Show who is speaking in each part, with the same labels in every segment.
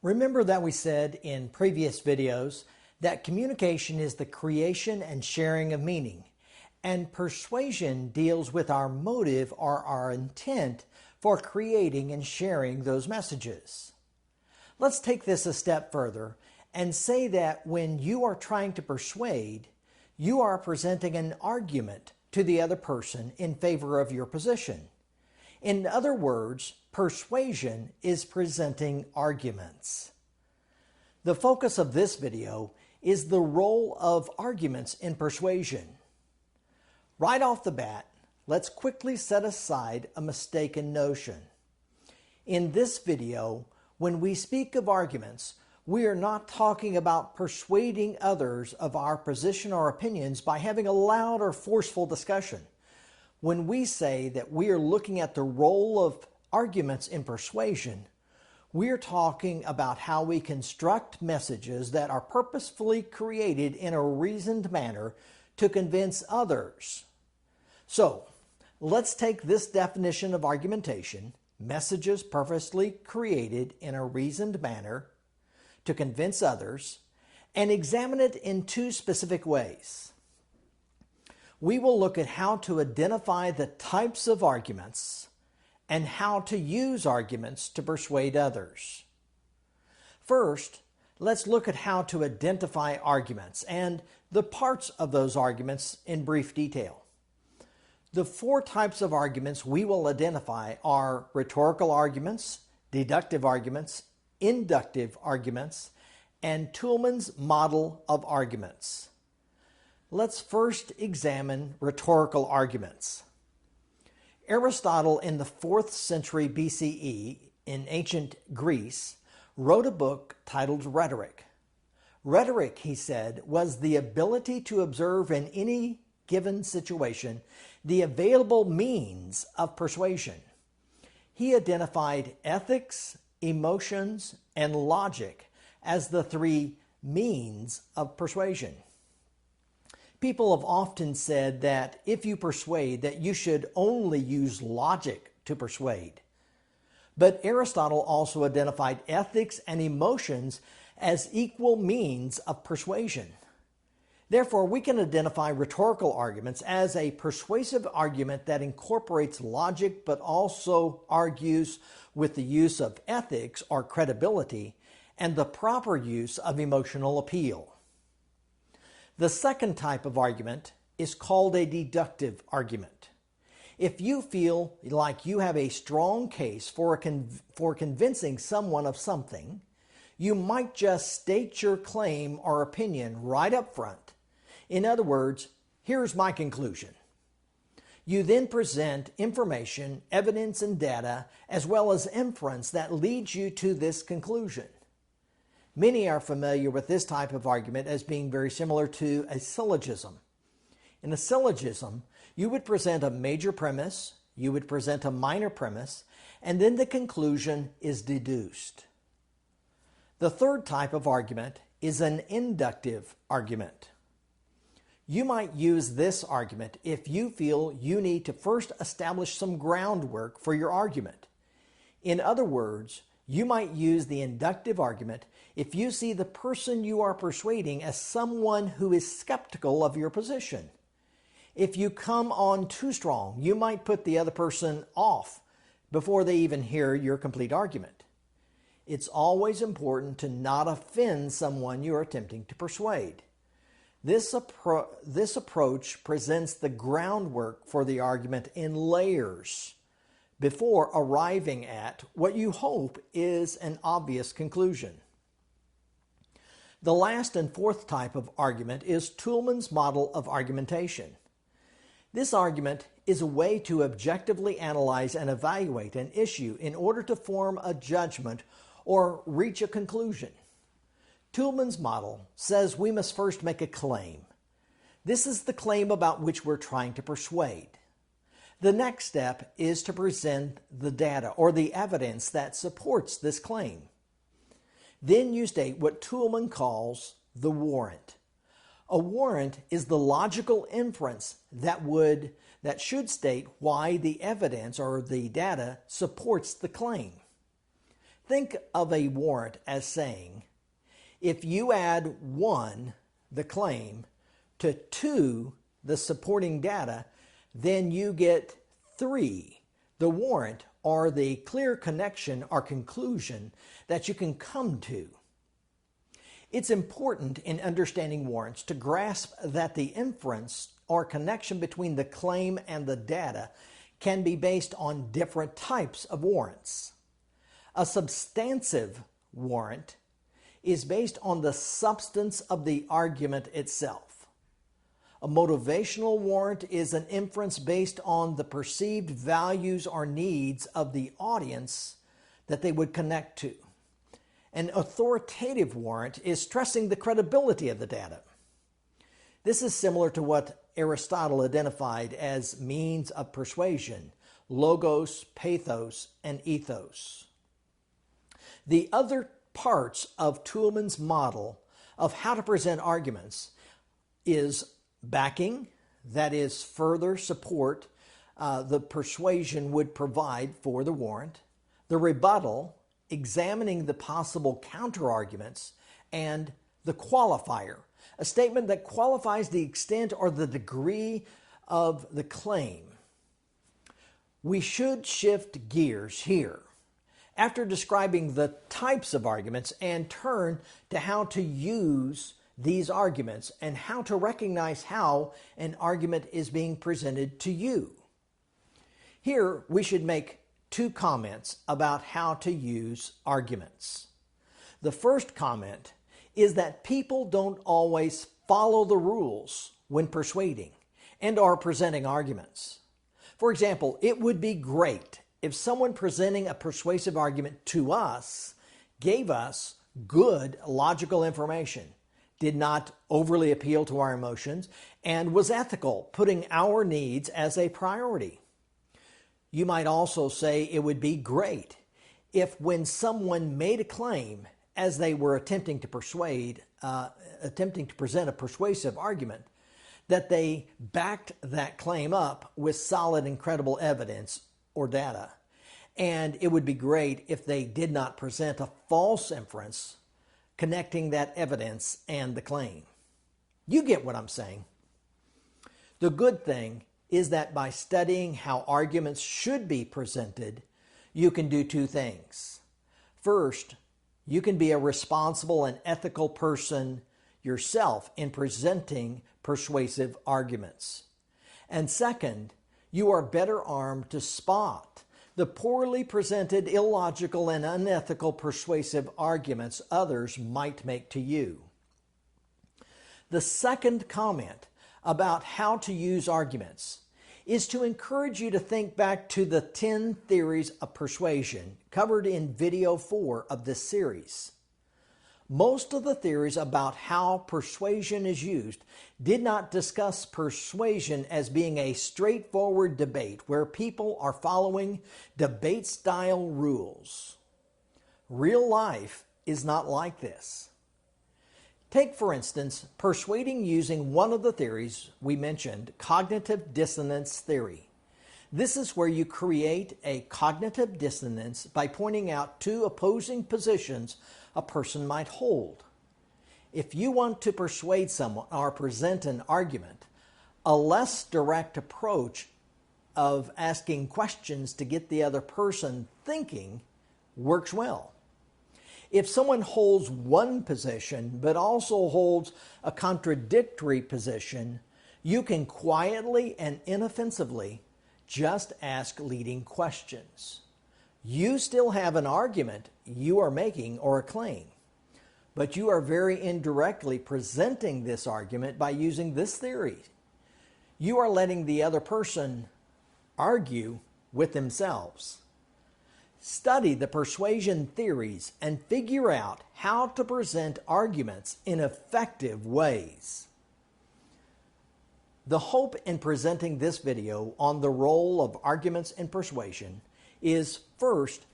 Speaker 1: Remember that we said in previous videos that communication is the creation and sharing of meaning, and persuasion deals with our motive or our intent for creating and sharing those messages. Let's take this a step further and say that when you are trying to persuade, you are presenting an argument to the other person in favor of your position. In other words, persuasion is presenting arguments. The focus of this video is the role of arguments in persuasion. Right off the bat, let's quickly set aside a mistaken notion. In this video, when we speak of arguments, we are not talking about persuading others of our position or opinions by having a loud or forceful discussion. When we say that we are looking at the role of arguments in persuasion, we are talking about how we construct messages that are purposefully created in a reasoned manner to convince others. So, let's take this definition of argumentation, messages purposely created in a reasoned manner to convince others, and examine it in two specific ways. We will look at how to identify the types of arguments and how to use arguments to persuade others. First, let's look at how to identify arguments and the parts of those arguments in brief detail. The four types of arguments we will identify are rhetorical arguments, deductive arguments, inductive arguments, and Toolman's model of arguments. Let's first examine rhetorical arguments. Aristotle in the 4th century BCE in ancient Greece wrote a book titled Rhetoric. Rhetoric, he said, was the ability to observe in any given situation the available means of persuasion. He identified ethics, emotions, and logic as the three means of persuasion. People have often said that if you persuade, that you should only use logic to persuade. But Aristotle also identified ethics and emotions as equal means of persuasion. Therefore, we can identify rhetorical arguments as a persuasive argument that incorporates logic but also argues with the use of ethics or credibility and the proper use of emotional appeal. The second type of argument is called a deductive argument. If you feel like you have a strong case for convincing someone of something, you might just state your claim or opinion right up front. In other words, here's my conclusion. You then present information, evidence, and data, as well as inference that leads you to this conclusion. Many are familiar with this type of argument as being very similar to a syllogism. In a syllogism, you would present a major premise, you would present a minor premise, and then the conclusion is deduced. The third type of argument is an inductive argument. You might use this argument if you feel you need to first establish some groundwork for your argument. In other words, you might use the inductive argument if you see the person you are persuading as someone who is skeptical of your position. If you come on too strong, you might put the other person off before they even hear your complete argument. It's always important to not offend someone you are attempting to persuade. This approach presents the groundwork for the argument in layers before arriving at what you hope is an obvious conclusion. The last and fourth type of argument is Toolman's model of argumentation. This argument is a way to objectively analyze and evaluate an issue in order to form a judgment or reach a conclusion. Toolman's model says we must first make a claim. This is the claim about which we're trying to persuade. The next step is to present the data or the evidence that supports this claim. Then you state what Toolman calls the warrant. A warrant is the logical inference that should state why the evidence or the data supports the claim. Think of a warrant as saying, if you add 1, the claim, to 2, the supporting data, then you get 3, the warrant, or the clear connection or conclusion that you can come to. It's important in understanding warrants to grasp that the inference or connection between the claim and the data can be based on different types of warrants. A substantive warrant is based on the substance of the argument itself. A motivational warrant is an inference based on the perceived values or needs of the audience that they would connect to. An authoritative warrant is stressing the credibility of the data. This is similar to what Aristotle identified as means of persuasion: logos, pathos, and ethos. The other parts of Toolman's model of how to present arguments is backing, that is, further support the persuasion would provide for the warrant; the rebuttal, examining the possible counterarguments; and the qualifier, a statement that qualifies the extent or the degree of the claim. We should shift gears here after describing the types of arguments and turn to how to use these arguments and how to recognize how an argument is being presented to you. Here we should make 2 comments about how to use arguments. The first comment is that people don't always follow the rules when persuading and are presenting arguments. For example, it would be great if someone presenting a persuasive argument to us gave us good logical information, did not overly appeal to our emotions, and was ethical, putting our needs as a priority. You might also say it would be great if when someone made a claim as they were attempting to present a persuasive argument, that they backed that claim up with solid and credible evidence or data. And it would be great if they did not present a false inference connecting that evidence and the claim. You get what I'm saying. The good thing is that by studying how arguments should be presented, you can do 2 things. First, you can be a responsible and ethical person yourself in presenting persuasive arguments. And second, you are better armed to spot the poorly presented, illogical, and unethical persuasive arguments others might make to you. The second comment about how to use arguments is to encourage you to think back to the 10 theories of persuasion covered in video 4 of this series. Most of the theories about how persuasion is used did not discuss persuasion as being a straightforward debate where people are following debate-style rules. Real life is not like this. Take, for instance, persuading using one of the theories we mentioned, cognitive dissonance theory. This is where you create a cognitive dissonance by pointing out 2 opposing positions a person might hold. If you want to persuade someone or present an argument, a less direct approach of asking questions to get the other person thinking works well. If someone holds one position but also holds a contradictory position, you can quietly and inoffensively just ask leading questions. You still have an argument you are making or a claim, but you are very indirectly presenting this argument by using this theory. You are letting the other person argue with themselves. Study the persuasion theories and figure out how to present arguments in effective ways. The hope in presenting this video on the role of arguments in persuasion is, first,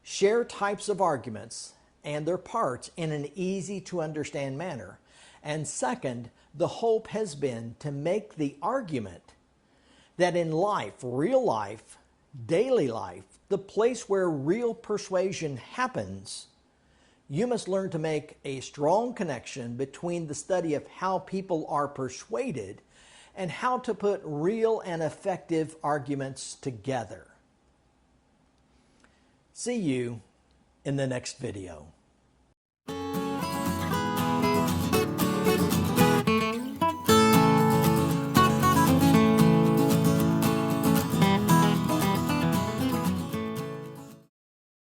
Speaker 1: share types of arguments and their parts in an easy-to-understand manner. And second, the hope has been to make the argument that in life, real life, daily life, the place where real persuasion happens, you must learn to make a strong connection between the study of how people are persuaded and how to put real and effective arguments together. See you in the next video.